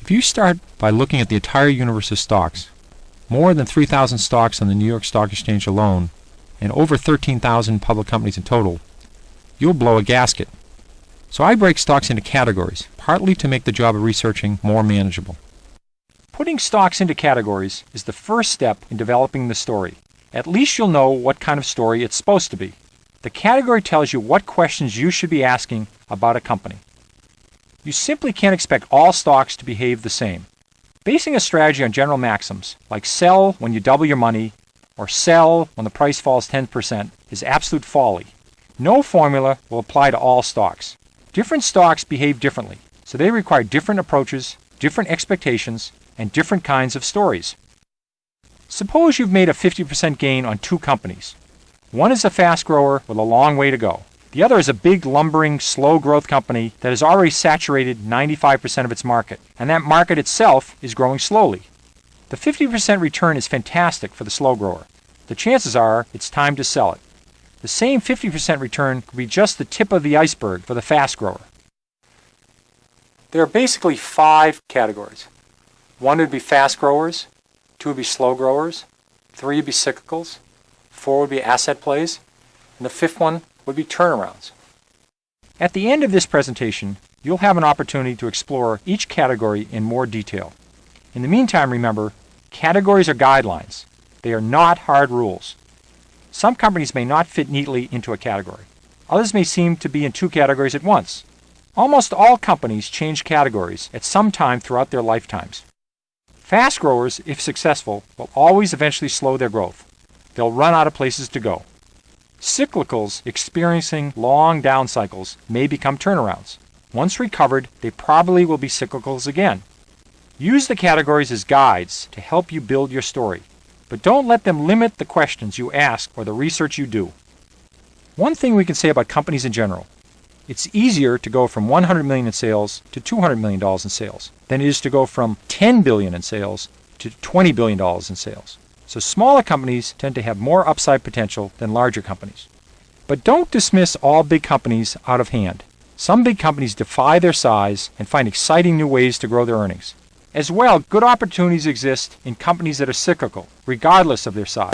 If you start by looking at the entire universe of stocks, more than 3,000 stocks on the New York Stock Exchange alone, and over 13,000 public companies in total, you'll blow a gasket. So I break stocks into categories, partly to make the job of researching more manageable. Putting stocks into categories is the first step in developing the story. At least you'll know what kind of story it's supposed to be. The category tells you what questions you should be asking about a company. You simply can't expect all stocks to behave the same. Basing a strategy on general maxims, like sell when you double your money, or sell when the price falls 10%, is absolute folly. No formula will apply to all stocks. Different stocks behave differently, so they require different approaches, different expectations, and different kinds of stories. Suppose you've made a 50% gain on two companies. One is a fast grower with a long way to go. The other is a big, lumbering, slow growth company that has already saturated 95% of its market, and that market itself is growing slowly. The 50% return is fantastic for the slow grower. The chances are it's time to sell it. The same 50% return could be just the tip of the iceberg for the fast grower. There are basically 5 categories. 1 would be fast growers, 2 would be slow growers, 3 would be cyclicals, 4 would be asset plays, and the 5th one would be turnarounds. At the end of this presentation, you'll have an opportunity to explore each category in more detail. In the meantime, remember, categories are guidelines. They are not hard rules. Some companies may not fit neatly into a category. Others may seem to be in 2 categories at once. Almost all companies change categories at some time throughout their lifetimes. Fast growers, if successful, will always eventually slow their growth. They'll run out of places to go. Cyclicals experiencing long down cycles may become turnarounds. Once recovered, they probably will be cyclicals again. Use the categories as guides to help you build your story, but don't let them limit the questions you ask or the research you do. One thing we can say about companies in general: it's easier to go from $100 million in sales to $200 million in sales than it is to go from $10 billion in sales to $20 billion in sales. So smaller companies tend to have more upside potential than larger companies. But don't dismiss all big companies out of hand. Some big companies defy their size and find exciting new ways to grow their earnings. As well, good opportunities exist in companies that are cyclical, regardless of their size.